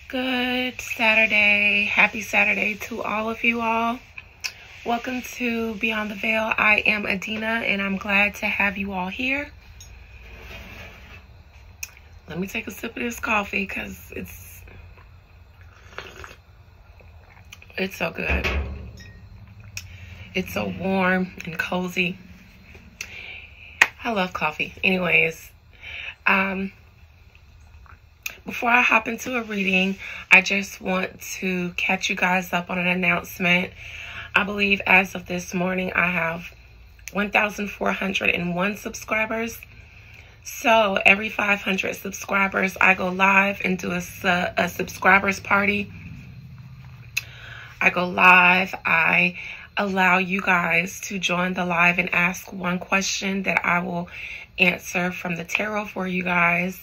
Good Saturday. Happy Saturday to all of you all. Welcome to Beyond the Veil. I am Adina and I'm glad to have you all here. Let me take a sip of this coffee because it's so good. It's so warm and cozy. I love coffee. Anyways, before I hop into a reading, I just want to catch you guys up on an announcement. I believe as of this morning, I have 1,401 subscribers. So every 500 subscribers, I go live and do a subscribers party. I go live. I allow you guys to join the live and ask one question that I will answer from the tarot for you guys.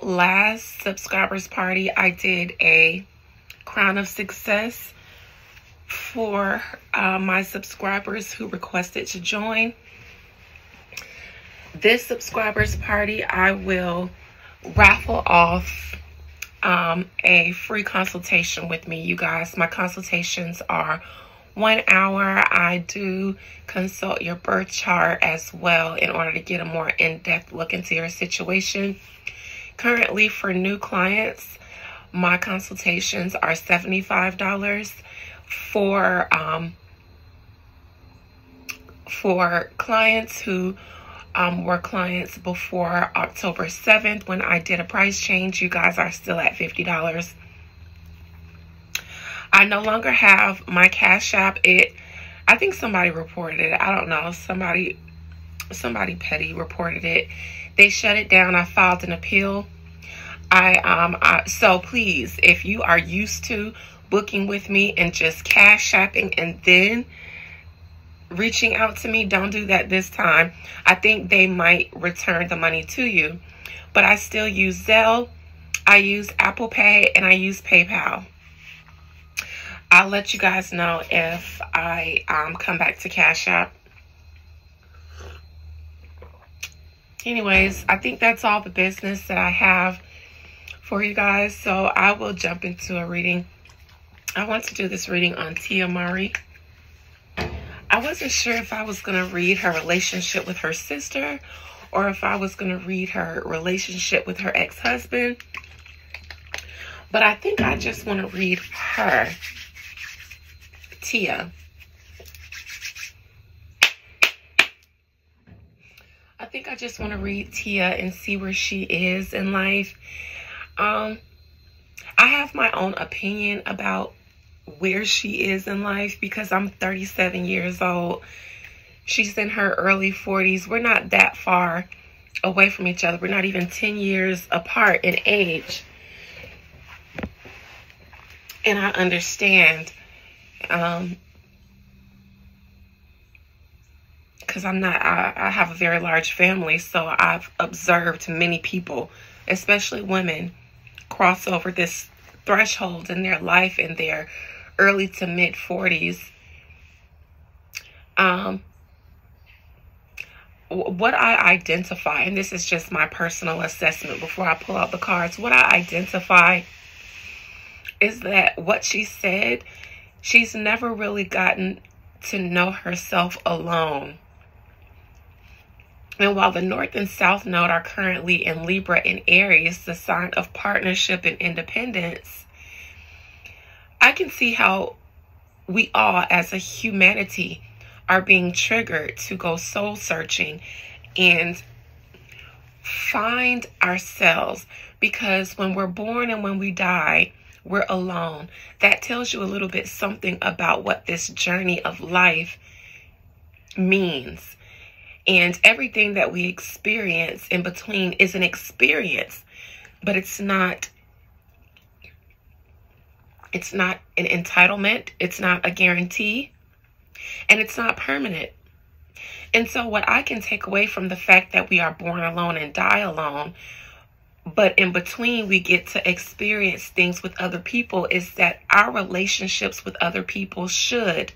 Last subscribers party, I did a crown of success for my subscribers who requested to join. This subscribers party, I will raffle off a free consultation with me, you guys. My consultations are 1 hour. I do consult your birth chart as well in order to get a more in-depth look into your situation. Currently, for new clients, my consultations are $75. For clients who were clients before October 7th, when I did a price change, you guys are still at $50. I no longer have my Cash App. I think somebody reported it. I don't know. Somebody petty reported it. They shut it down. I filed an appeal. So please, if you are used to booking with me and just Cash Apping and then reaching out to me, don't do that this time. I think they might return the money to you. But I still use Zelle, I use Apple Pay, and I use PayPal. I'll let you guys know if I come back to Cash App. Anyways, I think that's all the business that I have for you guys. So I will jump into a reading. I want to do this reading on Tia Mowrey. I wasn't sure if I was going to read her relationship with her sister or if I was going to read her relationship with her ex-husband. But I think I just want to read her, Tia. I think I just want to read Tia and see where she is in life. I have my own opinion about where she is in life because I'm 37 years old. She's in her early 40s. We're not that far away from each other. We're not even 10 years apart in age. And I understand, because I have a very large family, so I've observed many people, especially women, cross over this threshold in their life in their early to mid 40s. What I identify, and this is just my personal assessment before I pull out the cards, what I identify is that what she said, she's never really gotten to know herself alone. And while the North and South Node are currently in Libra and Aries, the sign of partnership and independence, I can see how we all as a humanity are being triggered to go soul searching and find ourselves, because when we're born and when we die, we're alone. That tells you a little bit something about what this journey of life means. And everything that we experience in between is an experience, but it's not an entitlement. It's not a guarantee, and it's not permanent. And so what I can take away from the fact that we are born alone and die alone, but in between we get to experience things with other people, is that our relationships with other people should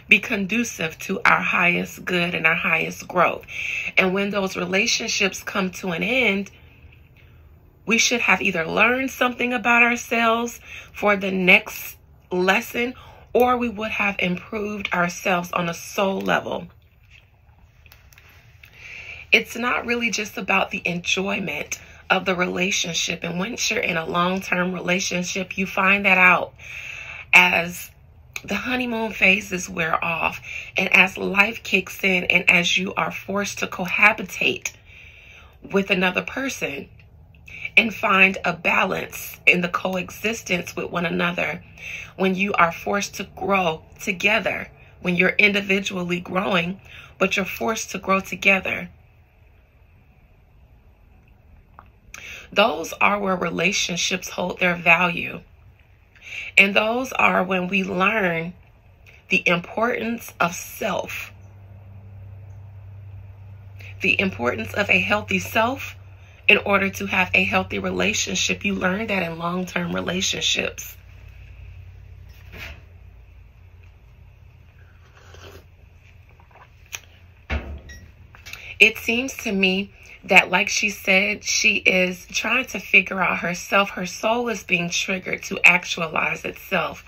be conducive to our highest good and our highest growth. And when those relationships come to an end, we should have either learned something about ourselves for the next lesson, or we would have improved ourselves on a soul level. It's not really just about the enjoyment of the relationship. And once you're in a long-term relationship, you find that out as the honeymoon phases wear off and as life kicks in and as you are forced to cohabitate with another person and find a balance in the coexistence with one another. When you are forced to grow together, when you're individually growing, but you're forced to grow together. Those are where relationships hold their value. And those are when we learn the importance of self. The importance of a healthy self in order to have a healthy relationship. You learn that in long-term relationships. It seems to me that, like she said, she is trying to figure out herself. Her soul is being triggered to actualize itself.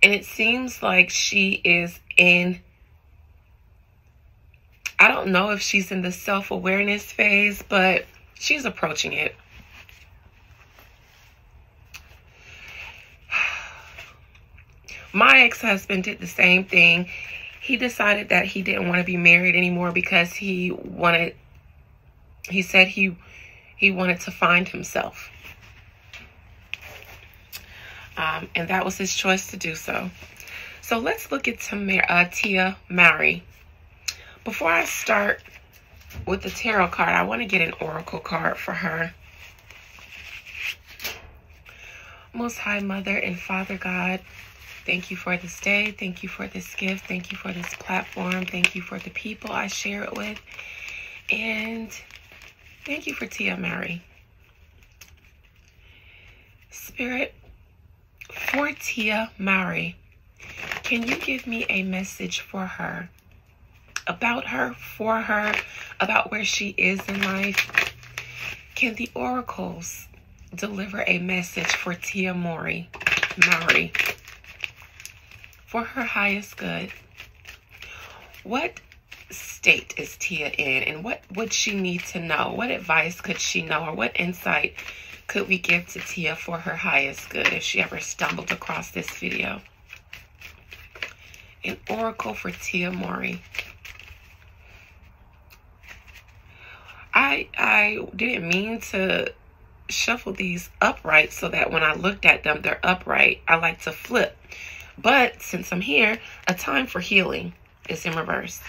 And it seems like she is in, I don't know if she's in the self-awareness phase, but she's approaching it. My ex-husband did the same thing. He decided that he didn't want to be married anymore because he said he wanted to find himself. And that was his choice to do so. So let's look at Tia Mowrey. Before I start with the tarot card, I want to get an oracle card for her. Most High Mother and Father God, thank you for this day. Thank you for this gift. Thank you for this platform. Thank you for the people I share it with. And thank you for Tia Mowrey. Spirit, for Tia Mowrey, can you give me a message for her? About her, for her, about where she is in life? Can the oracles deliver a message for Tia Mowrey for her highest good? What state is Tia in, and what would she need to know? What advice could she know, or what insight could we give to Tia for her highest good if she ever stumbled across this video? An oracle for Tia Mowrey. I didn't mean to shuffle these upright so that when I looked at them, they're upright. I like to flip. But since I'm here, a time for healing is in reverse.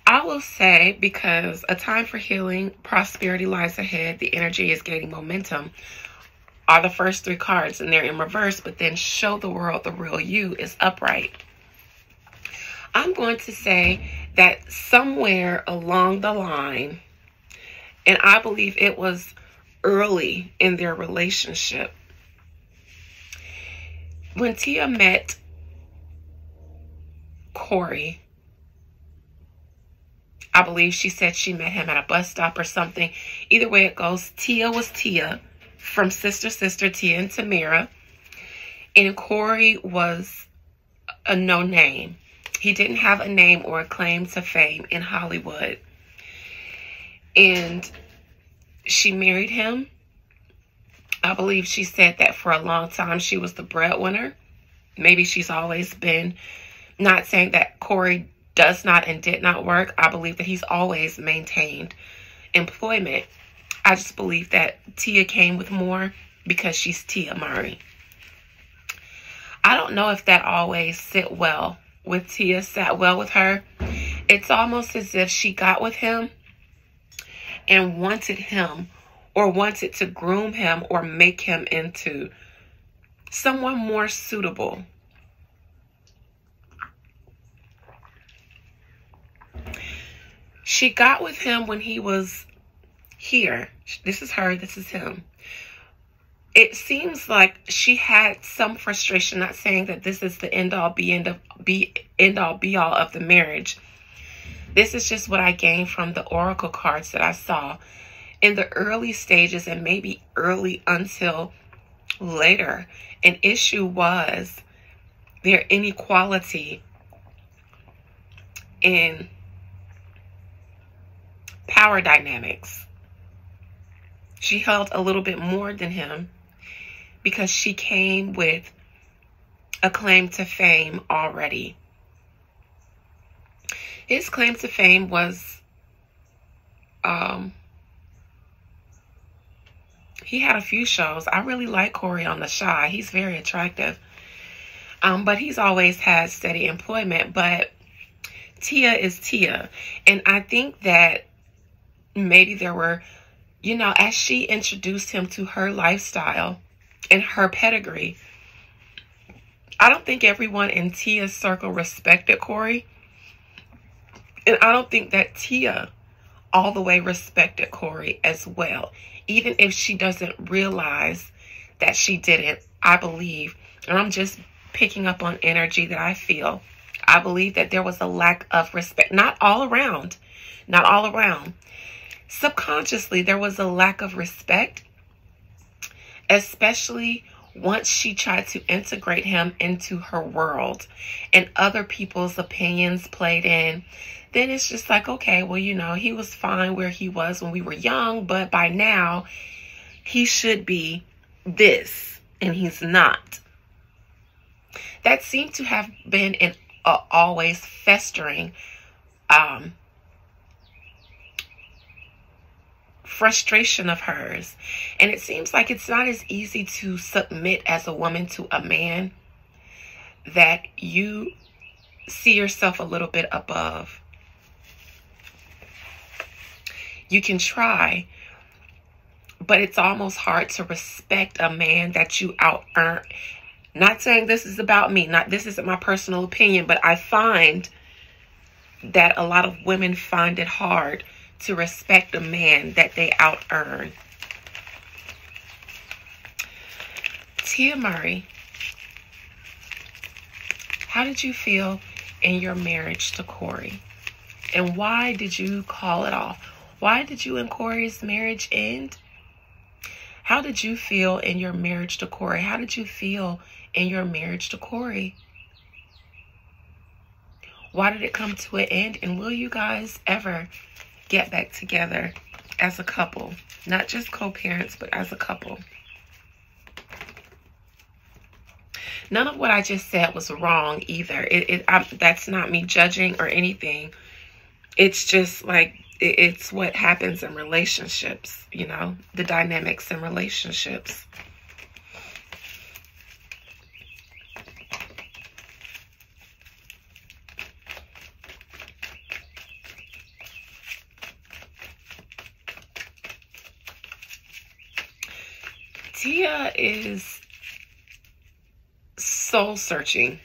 I will say, because a time for healing, prosperity lies ahead, the energy is gaining momentum, are the first three cards, and they're in reverse, but then show the world the real you is upright. I'm going to say that somewhere along the line, and I believe it was early in their relationship, when Tia met Corey, I believe she said she met him at a bus stop or something. Either way it goes, Tia was Tia from Sister Tia and Tamira. And Corey was a no name. He didn't have a name or a claim to fame in Hollywood. And she married him. I believe she said that for a long time she was the breadwinner. Maybe she's always been, not saying that Corey does not and did not work. I believe that he's always maintained employment. I just believe that Tia came with more because she's Tia Mowrey. I don't know if that always sat well with Tia, sat well with her. It's almost as if she got with him and wanted him, or wanted to groom him or make him into someone more suitable. She got with him when he was here. This is her, this is him. it seems like she had some frustration, not saying that this is the end all be all of the marriage. This is just what I gained from the oracle cards that I saw in the early stages, and maybe early until later. An issue was their inequality in power dynamics. She held a little bit more than him because she came with a claim to fame already. His claim to fame was, he had a few shows. I really like Corey on The Shy. He's very attractive. But he's always had steady employment. But Tia is Tia. And I think that maybe there were, you know, as she introduced him to her lifestyle and her pedigree, I don't think everyone in Tia's circle respected Corey. And I don't think that Tia all the way respected Corey as well. Even if she doesn't realize that she didn't, I believe, and I'm just picking up on energy that I feel, I believe that there was a lack of respect. Not all around. Not all around. Subconsciously, there was a lack of respect, especially once she tried to integrate him into her world and other people's opinions played in. Then it's just like, okay, well, you know, he was fine where he was when we were young, but by now he should be this, and he's not. That seemed to have been an always festering frustration of hers. And it seems like it's not as easy to submit as a woman to a man that you see yourself a little bit above. You can try, but it's almost hard to respect a man that you out-earn. Not saying this is about me. This isn't my personal opinion, but I find that a lot of women find it hard to respect a man that they out-earn. Tia Mowrey, how did you feel in your marriage to Corey? And why did you call it off? Why did you and Corey's marriage end? How did you feel in your marriage to Corey? How did you feel in your marriage to Corey? Why did it come to an end? And will you guys ever get back together as a couple? Not just co-parents, but as a couple. None of what I just said was wrong either. That's not me judging or anything. It's just like, it's what happens in relationships, you know, the dynamics in relationships. Tia is soul searching.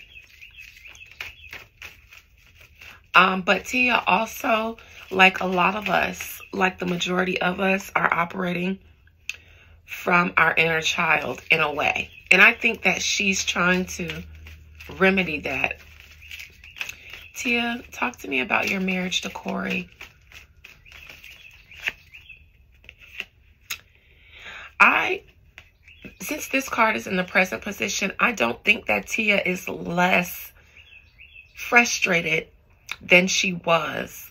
But Tia also, like a lot of us, like the majority of us, are operating from our inner child in a way. And I think that she's trying to remedy that. Tia, talk to me about your marriage to Corey. Since this card is in the present position, I don't think that Tia is less frustrated than she was.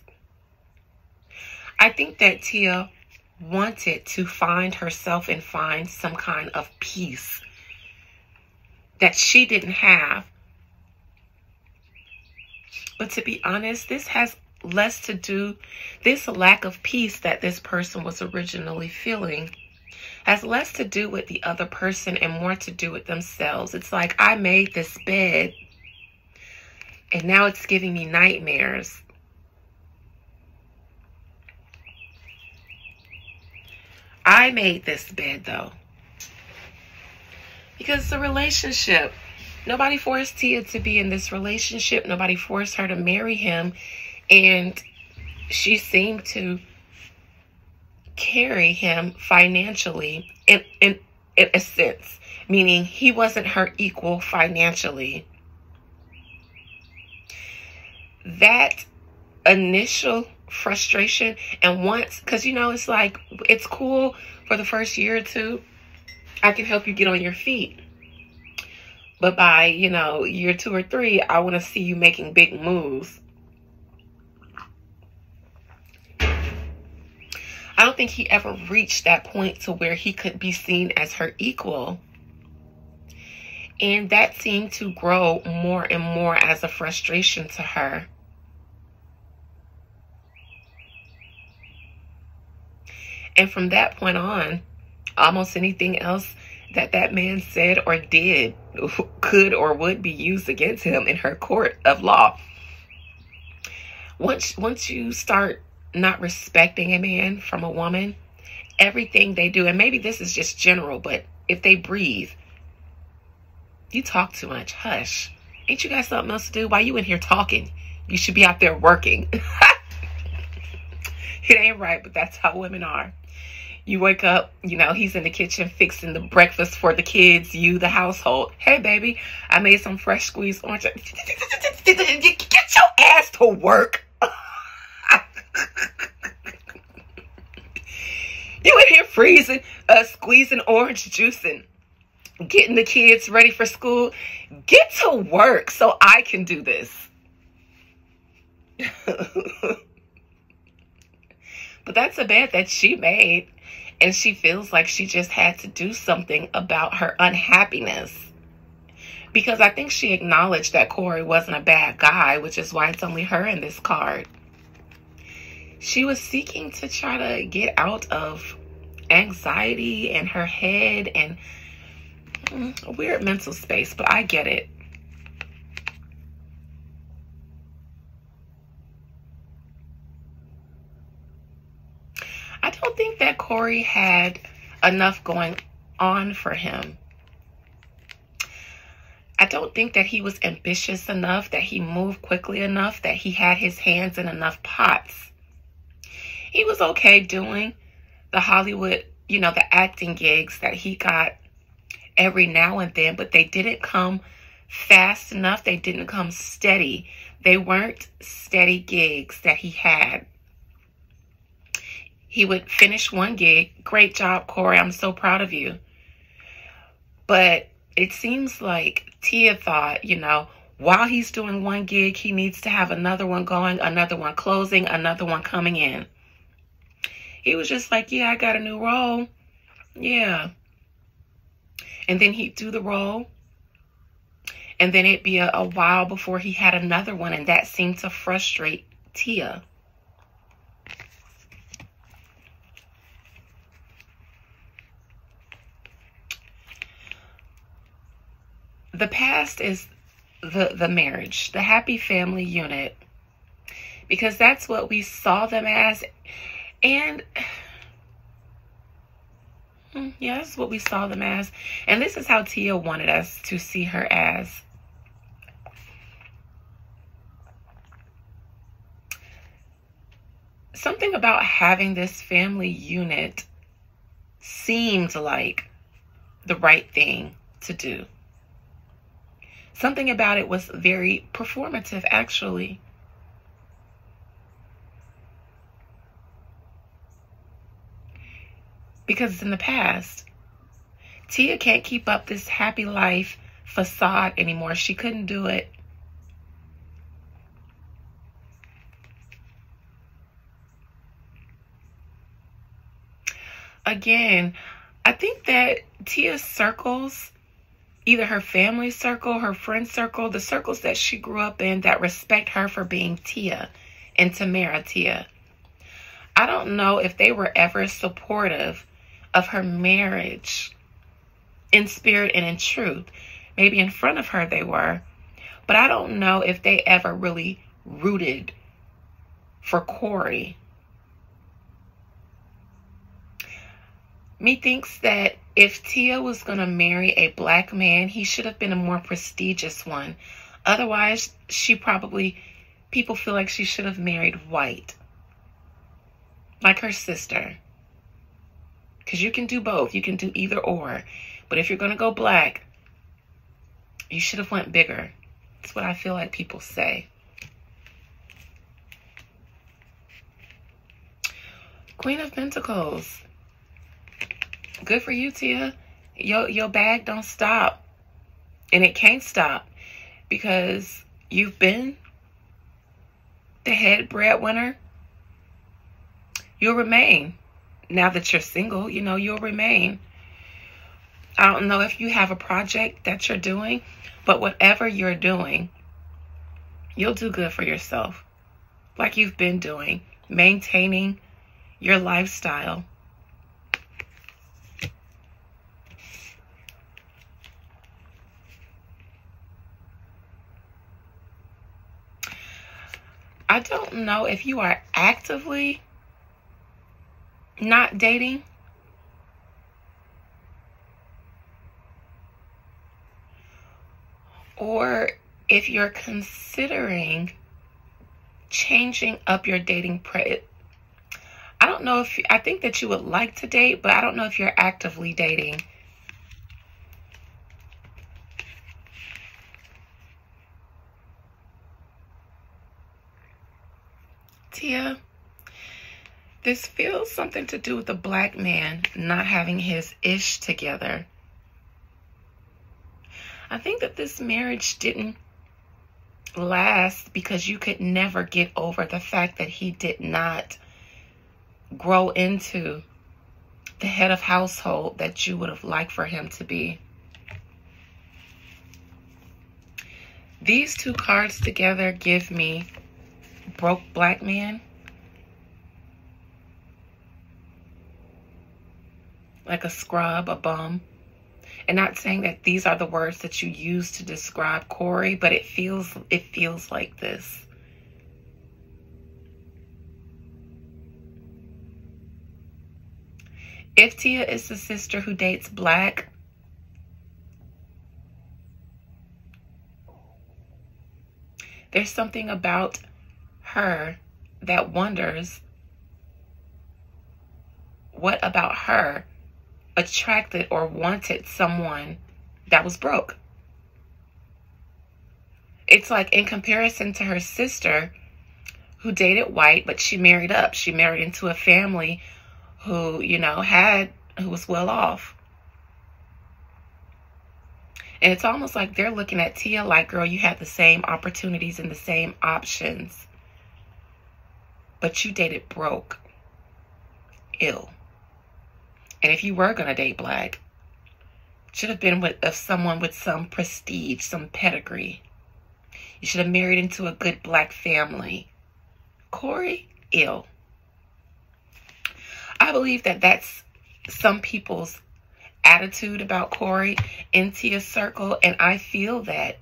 I think that Tia wanted to find herself and find some kind of peace that she didn't have. But to be honest, this has less to do, this lack of peace that this person was originally feeling has less to do with the other person and more to do with themselves. It's like, I made this bed and now it's giving me nightmares. I made this bed though, because it's a relationship. Nobody forced Tia to be in this relationship. Nobody forced her to marry him. And she seemed to carry him financially. And in a sense, meaning he wasn't her equal financially. That initial frustration, and once, because it's like, it's cool for the first year or two, I can help you get on your feet. But by, year 2 or 3, I want to see you making big moves. I don't think he ever reached that point to where he could be seen as her equal. And that seemed to grow more and more as a frustration to her. And from that point on, almost anything else that man said or did could or would be used against him in her court of law. Once you start not respecting a man from a woman, everything they do, and maybe this is just general, but if they breathe, you talk too much, hush. Ain't you got something else to do? Why you in here talking? You should be out there working. It ain't right, but that's how women are. You wake up, he's in the kitchen fixing the breakfast for the kids, you, the household. Hey, baby, I made some fresh squeezed orange. Get your ass to work. You in here freezing, squeezing orange juice and getting the kids ready for school. Get to work so I can do this. But that's a bet that she made. And she feels like she just had to do something about her unhappiness. Because I think she acknowledged that Corey wasn't a bad guy, which is why it's only her in this card. She was seeking to try to get out of anxiety in her head and a weird mental space, but I get it. I don't think that Corey had enough going on for him. I don't think that he was ambitious enough, that he moved quickly enough, that he had his hands in enough pots. He was okay doing the Hollywood, the acting gigs that he got every now and then, but they didn't come fast enough. They didn't come steady. They weren't steady gigs that he had. He would finish one gig. Great job, Corey. I'm so proud of you. But it seems like Tia thought, while he's doing one gig, he needs to have another one going, another one closing, another one coming in. He was just like, yeah, I got a new role. Yeah. And then he'd do the role. And then it'd be a while before he had another one. And that seemed to frustrate Tia. The past is the marriage, the happy family unit, because that's what we saw them as. And yeah, that's what we saw them as. And this is how Tia wanted us to see her as. Something about having this family unit seemed like the right thing to do. Something about it was very performative, actually. Because in the past, Tia can't keep up this happy life facade anymore. She couldn't do it. Again, I think that Tia's circles, either her family circle, her friend circle, the circles that she grew up in that respect her for being Tia and Tamara Tia, I don't know if they were ever supportive of her marriage in spirit and in truth. Maybe in front of her they were, but I don't know if they ever really rooted for Corey. Methinks that if Tia was going to marry a black man, he should have been a more prestigious one. Otherwise, people feel like she should have married white. Like her sister. Because you can do both. You can do either or. But if you're going to go black, you should have went bigger. That's what I feel like people say. Queen of Pentacles. Good for you, Tia. Your bag don't stop. And it can't stop because you've been the head breadwinner. You'll remain. Now that you're single, you know, you'll remain. I don't know if you have a project that you're doing, but whatever you're doing, you'll do good for yourself. Like you've been doing, maintaining your lifestyle. I don't know if you are actively not dating, or if you're considering changing up your dating I don't know if, I think that you would like to date, but I don't know if you're actively dating. Tia, this feels something to do with the black man not having his ish together. I think that this marriage didn't last because you could never get over the fact that he did not grow into the head of household that you would have liked for him to be. These two cards together give me broke black man. Like a scrub, a bum. And not saying that these are the words that you use to describe Corey, but it feels like this. If Tia is the sister who dates black, there's something about her that wonders what about her attracted or wanted someone that was broke. It's like in comparison to her sister who dated white, but she married up. She married into a family who, you know, who was well off. And it's almost like they're looking at Tia like, girl, you had the same opportunities and the same options, but you dated broke, ill. And if you were going to date black, it should have been with someone with some prestige, some pedigree. You should have married into a good black family. Corey, ill. I believe that that's some people's attitude about Corey in Tia's circle. And I feel that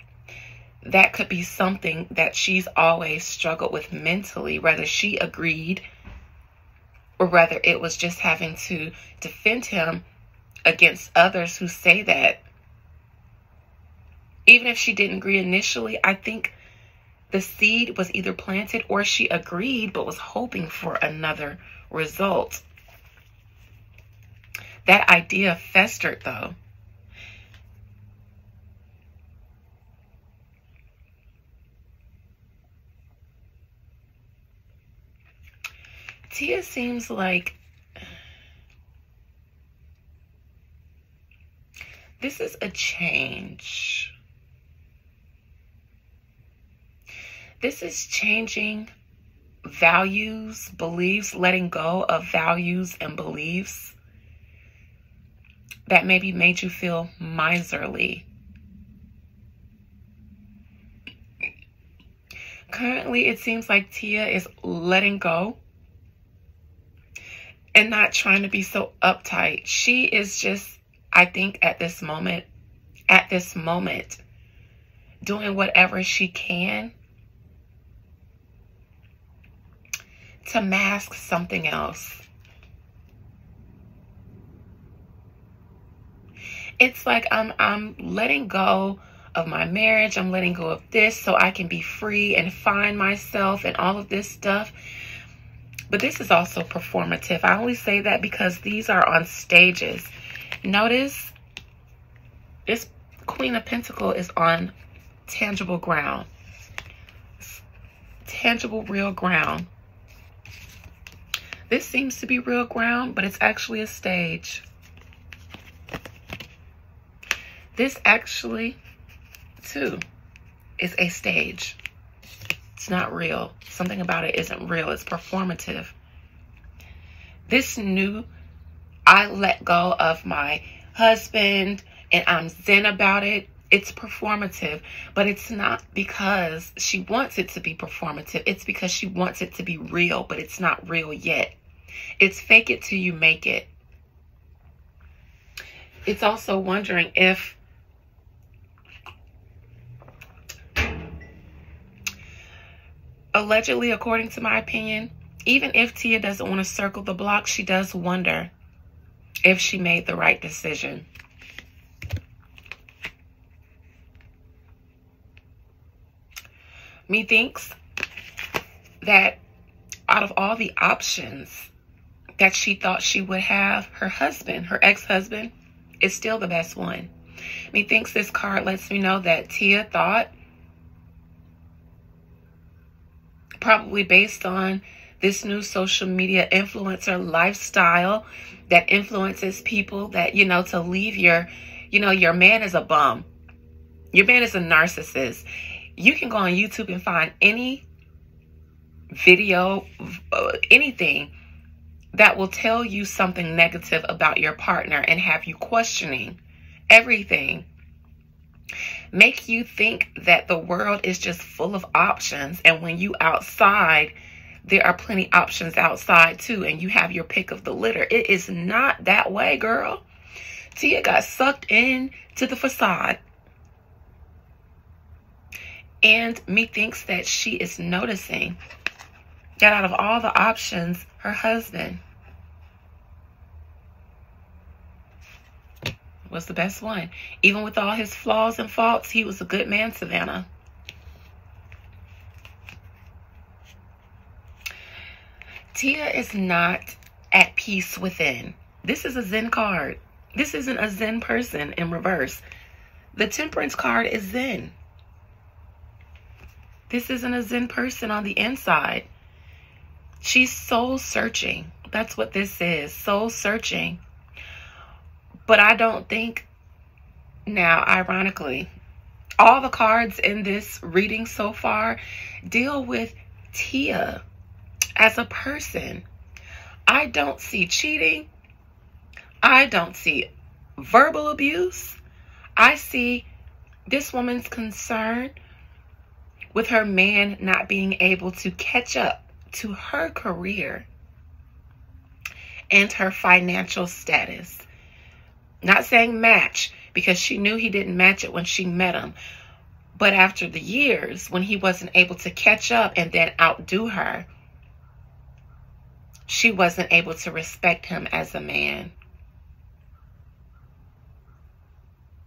that could be something that she's always struggled with mentally, whether she agreed or whether it was just having to defend him against others who say that. Even if she didn't agree initially, I think the seed was either planted or she agreed but was hoping for another result. That idea festered, though. Tia seems like this is a change. This is changing values, beliefs, letting go of values and beliefs that maybe made you feel miserly. Currently, it seems like Tia is letting go and not trying to be so uptight. She is just, I think at this moment, doing whatever she can to mask something else. It's like I'm letting go of my marriage. I'm letting go of this so I can be free and find myself and all of this stuff. But this is also performative. I only say that because these are on stages. Notice This Queen of Pentacles is on tangible ground. Tangible, real ground. This seems to be real ground, but it's actually a stage. This actually, too, is a stage. It's not real. Something about it isn't real. It's performative. This new, I let go of my husband and I'm zen about it. It's performative, but it's not because she wants it to be performative. It's because she wants it to be real, but it's not real yet. It's fake it till you make it. It's also wondering if allegedly, according to my opinion, even if Tia doesn't want to circle the block, she does wonder if she made the right decision. Methinks that out of all the options that she thought she would have, her husband, her ex-husband, is still the best one. Methinks this card lets me know that Tia thought, probably based on this new social media influencer lifestyle that influences people, that, you know, to leave your man is a bum. Your man is a narcissist. You can go on YouTube and find any video, anything that will tell you something negative about your partner and have you questioning everything. Make you think that the world is just full of options, and when you outside, there are plenty options outside too, and you have your pick of the litter. It is not that way, girl. Tia got sucked in to the facade. And methinks that she is noticing that out of all the options, her husband was the best one. Even with all his flaws and faults, he was a good man, Savannah. Tia is not at peace within. This is a Zen card. This isn't a Zen person in reverse. The Temperance card is Zen. This isn't a Zen person on the inside. She's soul searching. That's what this is, soul searching. But I don't think, now, ironically, all the cards in this reading so far deal with Tia as a person. I don't see cheating. I don't see verbal abuse. I see this woman's concern with her man not being able to catch up to her career and her financial status. Not saying match, because she knew he didn't match it when she met him. But after the years, when he wasn't able to catch up and then outdo her, she wasn't able to respect him as a man.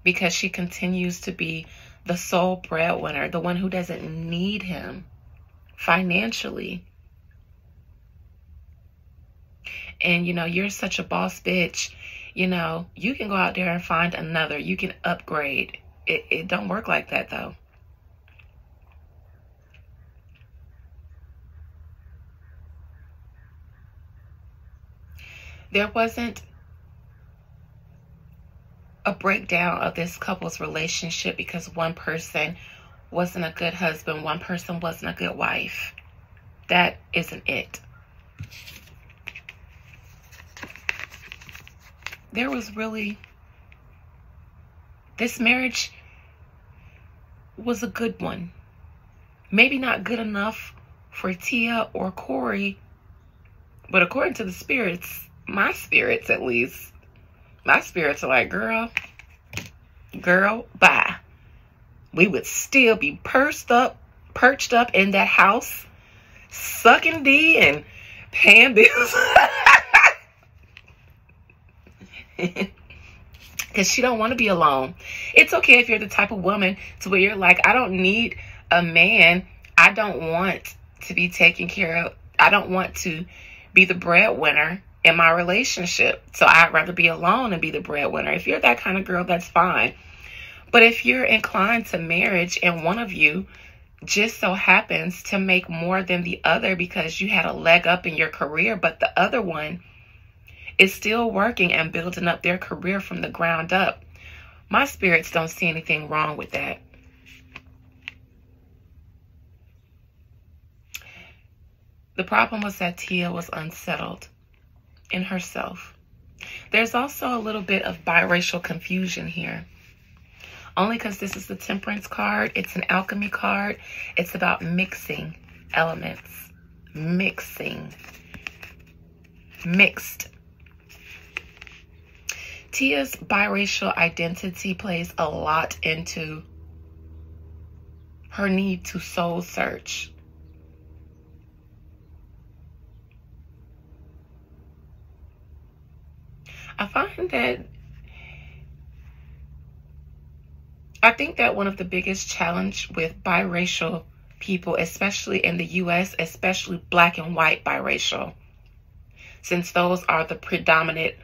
Because she continues to be the sole breadwinner, the one who doesn't need him financially. And, you know, you're such a boss bitch. You know, you can go out there and find another. You can upgrade. It don't work like that, though. There wasn't a breakdown of this couple's relationship because one person wasn't a good husband, one person wasn't a good wife. That isn't it. There was really, this marriage was a good one. Maybe not good enough for Tia or Corey, but according to the spirits, my spirits at least, my spirits are like, girl, bye. We would still be perched up in that house, sucking D and paying bills. Because she don't want to be alone. It's okay if you're the type of woman to where you're like, I don't need a man. I don't want to be taken care of. I don't want to be the breadwinner in my relationship. So I'd rather be alone and be the breadwinner. If you're that kind of girl, that's fine. But if you're inclined to marriage and one of you just so happens to make more than the other because you had a leg up in your career, but the other one is still working and building up their career from the ground up, my spirits don't see anything wrong with that. The problem was that Tia was unsettled in herself. There's also a little bit of biracial confusion here. Only because this is the Temperance card. It's an alchemy card. It's about mixing elements. Mixing. Mixed. Tia's biracial identity plays a lot into her need to soul search. I think that one of the biggest challenge with biracial people, especially in the US, especially black and white biracial, since those are the predominant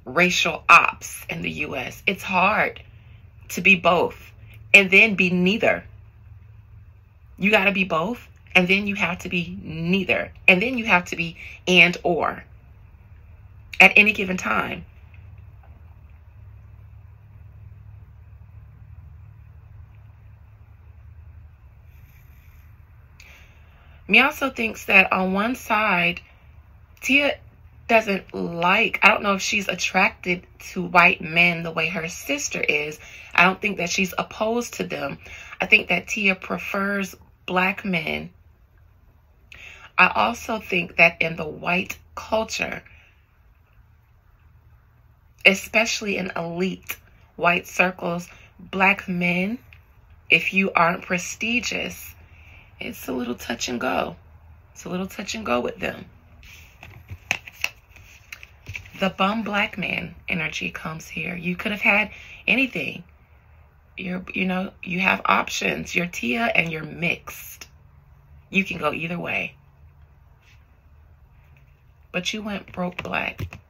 racial ops in the US, it's hard to be both and then be neither. You got to be both, and then you have to be neither, and then you have to be and or at any given time. Me also thinks that on one side, Tia doesn't like, I don't know if she's attracted to white men the way her sister is. I don't think that she's opposed to them. I think that Tia prefers black men. I also think that in the white culture, especially in elite white circles, black men, if you aren't prestigious, it's a little touch and go. It's a little touch and go with them. The bum black man energy comes here. You could have had anything. You have options. You're Tia and you're mixed. You can go either way. But you went broke black.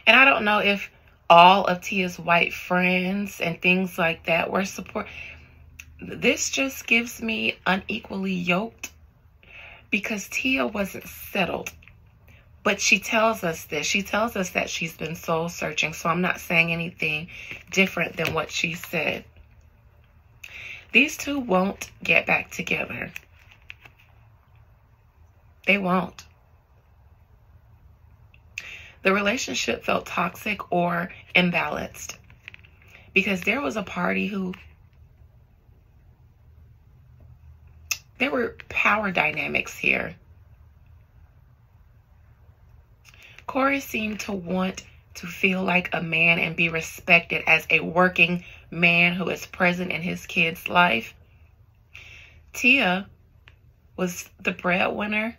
And I don't know if all of Tia's white friends and things like that were support. This just gives me unequally yoked because Tia wasn't settled. But she tells us this. She tells us that she's been soul searching. So I'm not saying anything different than what she said. These two won't get back together. They won't. The relationship felt toxic or imbalanced because there was a party who, there were power dynamics here. Corey seemed to want to feel like a man and be respected as a working man who is present in his kid's life. Tia was the breadwinner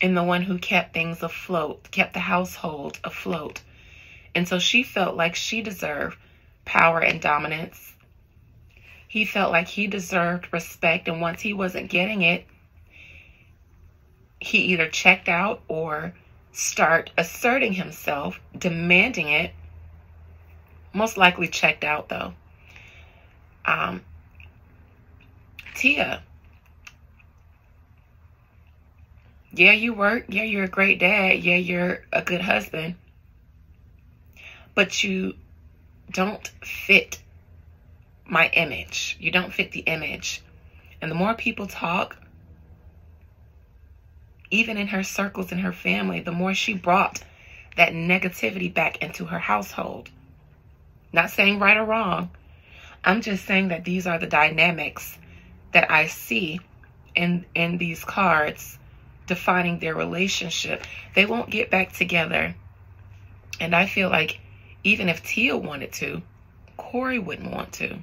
and the one who kept things afloat, kept the household afloat. And so she felt like she deserved power and dominance. He felt like he deserved respect, and once he wasn't getting it, he either checked out or start asserting himself, demanding it. Most likely checked out, though. Tia. Yeah, you work. Yeah, you're a great dad. Yeah, you're a good husband. But you don't fit my image. You don't fit the image. And the more people talk, even in her circles and her family, the more she brought that negativity back into her household. Not saying right or wrong. I'm just saying that these are the dynamics that I see in these cards defining their relationship. They won't get back together. And I feel like even if Tia wanted to, Corey wouldn't want to.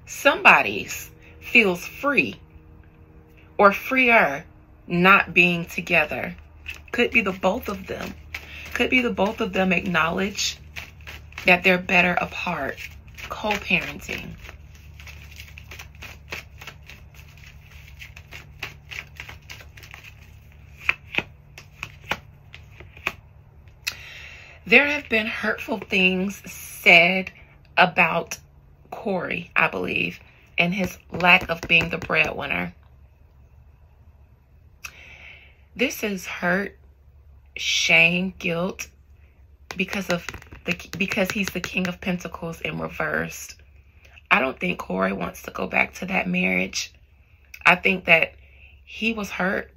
Somebody feels free or freer not being together. Could be the both of them. Could be the both of them acknowledge that they're better apart. Co-parenting. There have been hurtful things said about Corey, I believe, and his lack of being the breadwinner. This is hurt, shame, guilt because he's the King of Pentacles in reversed. I don't think Corey wants to go back to that marriage. I think that he was hurt.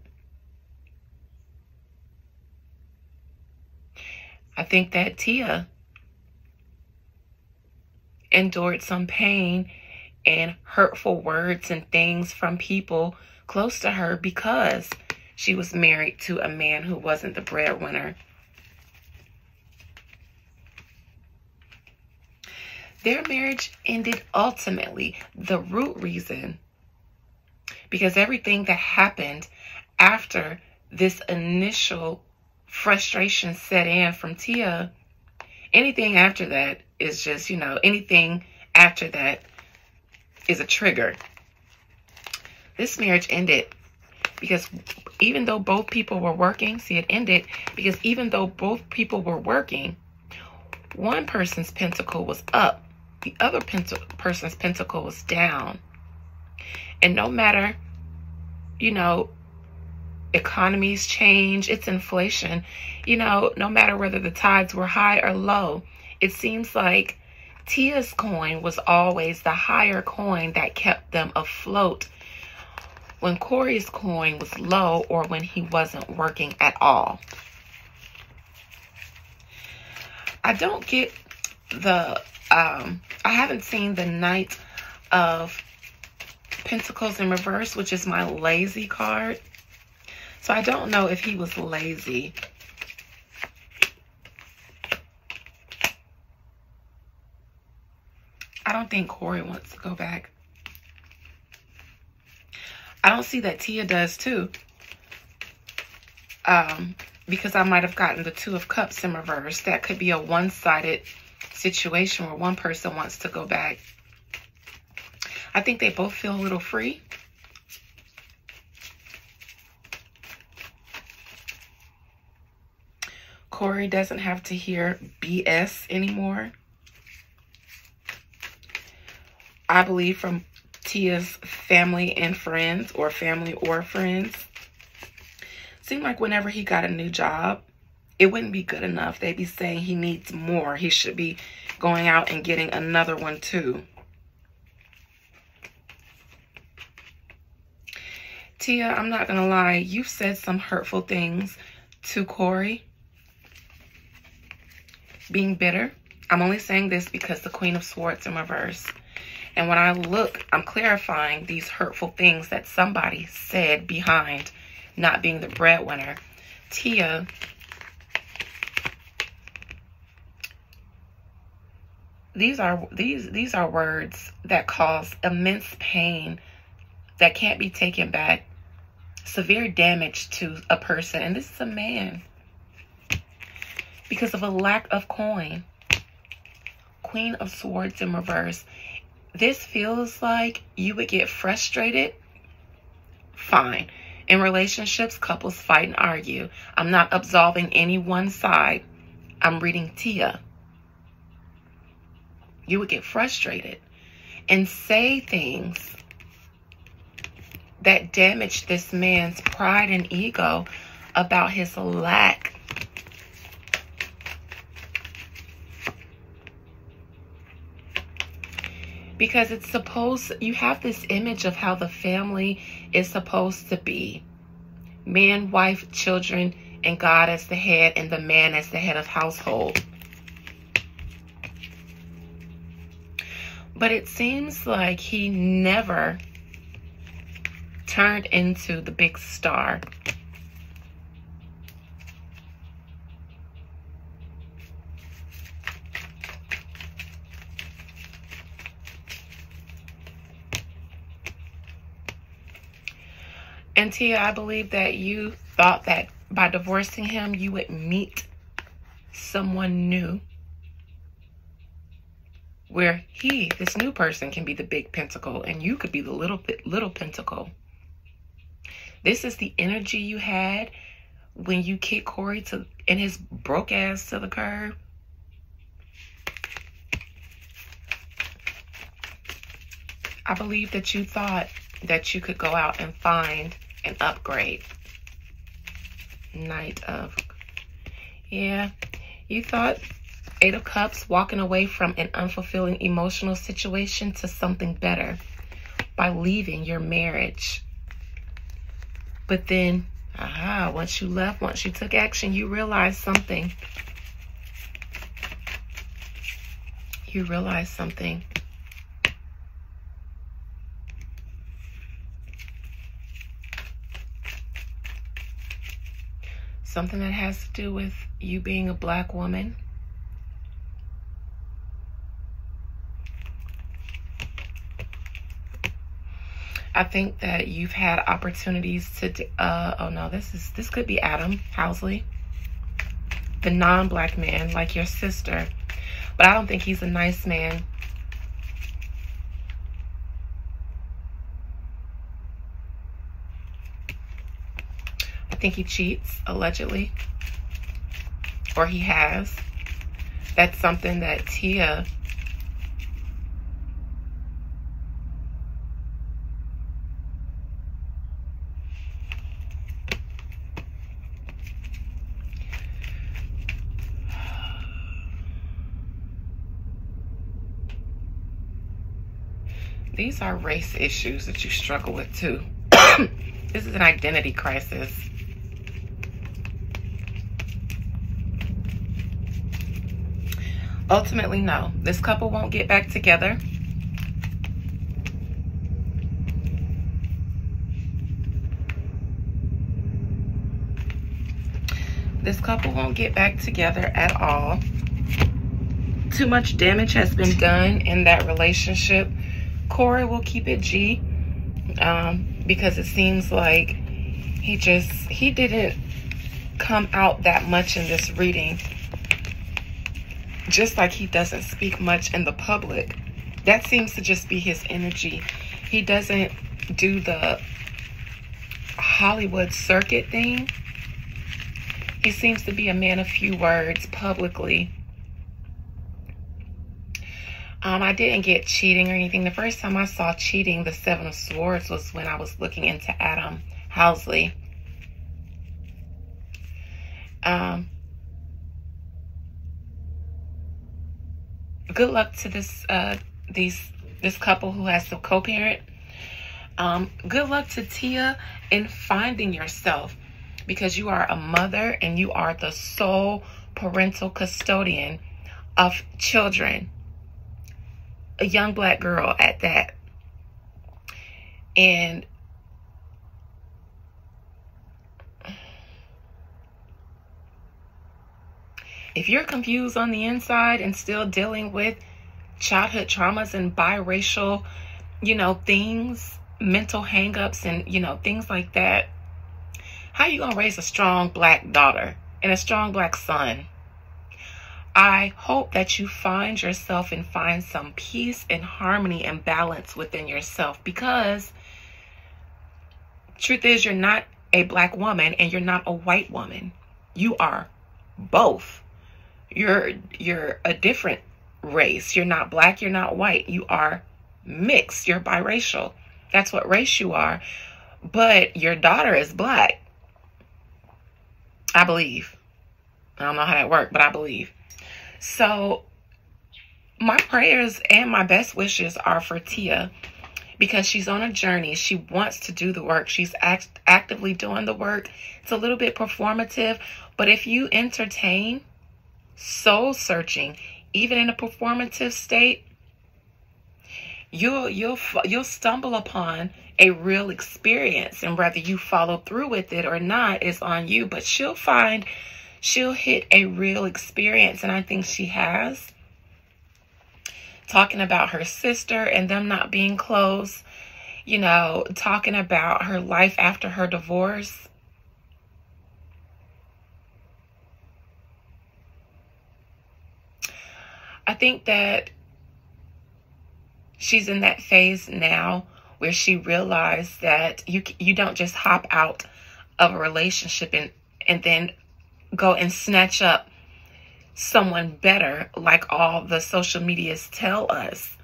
I think that Tia endured some pain and hurtful words and things from people close to her because she was married to a man who wasn't the breadwinner. Their marriage ended ultimately. The root reason, because everything that happened after this initial frustration set in from Tia, anything after that is just, anything after that is a trigger. This marriage ended because even though both people were working, it ended because even though both people were working, one person's pentacle was up, the other person's pentacle was down. And no matter, economies change, it's inflation, no matter whether the tides were high or low, it seems like Tia's coin was always the higher coin that kept them afloat when Corey's coin was low or when he wasn't working at all. I don't get I haven't seen the Knight of Pentacles in reverse, which is my lazy card. So I don't know if he was lazy. I don't think Corey wants to go back. I don't see that Tia does too. Because I might have gotten the Two of Cups in reverse. That could be a one-sided situation where one person wants to go back. I think they both feel a little free. Corey doesn't have to hear BS anymore. I believe from Tia's family and friends, or family or friends. Seemed like whenever he got a new job, it wouldn't be good enough. They'd be saying he needs more. He should be going out and getting another one too. Tia, I'm not going to lie. You've said some hurtful things to Corey. Being bitter. I'm only saying this because the Queen of Swords in reverse. And when I look, I'm clarifying these hurtful things that somebody said behind not being the breadwinner. Tia, these are words that cause immense pain that can't be taken back. Severe damage to a person, and this is a man, because of a lack of coin. Queen of Swords in reverse. This feels like you would get frustrated. Fine. In relationships, couples fight and argue. I'm not absolving any one side. I'm reading Tia. You would get frustrated and say things that damage this man's pride and ego about his lack . Because it's supposed, you have this image of how the family is supposed to be. Man, wife, children, and God as the head, and the man as the head of household. But it seems like he never turned into the big star. And Tia, I believe that you thought that by divorcing him, you would meet someone new, where this new person, can be the big pentacle and you could be the little pentacle. This is the energy you had when you kick Corey and his broke ass to the curb? I believe that you thought that you could go out and find an upgrade. Knight of... Yeah, you thought Eight of Cups, walking away from an unfulfilling emotional situation to something better by leaving your marriage. But then, once you left, once you took action, you realized something. You realized something. Something that has to do with you being a black woman. I think that you've had opportunities to, oh no, this could be Adam Housley, the non-black man, like your sister, but I don't think he's a nice man. I think he cheats, allegedly, or he has. That's something that Tia these are race issues that you struggle with too. This is an identity crisis. Ultimately, no. This couple won't get back together. This couple won't get back together at all. Too much damage has been done in that relationship. Corey will keep it G, because it seems like he didn't come out that much in this reading. Just like he doesn't speak much in the public. That seems to just be his energy. He doesn't do the Hollywood circuit thing. He seems to be a man of few words publicly. I didn't get cheating or anything. The first time I saw cheating, the Seven of Swords, was when I was looking into Adam Housley. Good luck to this couple who has to co-parent. Good luck to Tia in finding yourself, because you are a mother and you are the sole parental custodian of children. A young black girl at that. And if you're confused on the inside and still dealing with childhood traumas and biracial, things, mental hangups and, things like that, how you gonna raise a strong black daughter and a strong black son? I hope that you find yourself and find some peace and harmony and balance within yourself, because truth is, you're not a black woman and you're not a white woman. You are both. You're a different race. You're not black, you're not white. You are mixed. You're biracial. That's what race you are. But your daughter is black. I believe. I don't know how that worked, but I believe. So my prayers and my best wishes are for Tia, because she's on a journey. She wants to do the work. She's actively doing the work. It's a little bit performative, but if you entertain soul searching, even in a performative state, you'll stumble upon a real experience, and whether you follow through with it or not is on you. But she'll hit a real experience, and I think she has. Talking about her sister and them not being close, talking about her life after her divorce. I think that she's in that phase now where she realized that you don't just hop out of a relationship and then go and snatch up someone better like all the social medias tell us.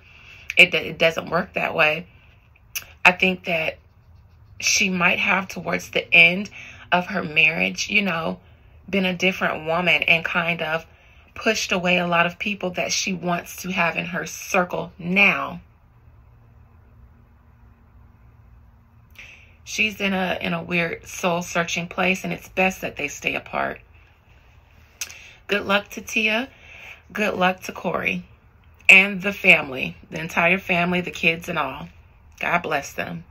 It doesn't work that way. I think that she might have, towards the end of her marriage, you know, been a different woman and kind of pushed away a lot of people that she wants to have in her circle now. She's in a weird soul-searching place, and it's best that they stay apart. Good luck to Tia. Good luck to Corey. And the family. The entire family, the kids and all. God bless them.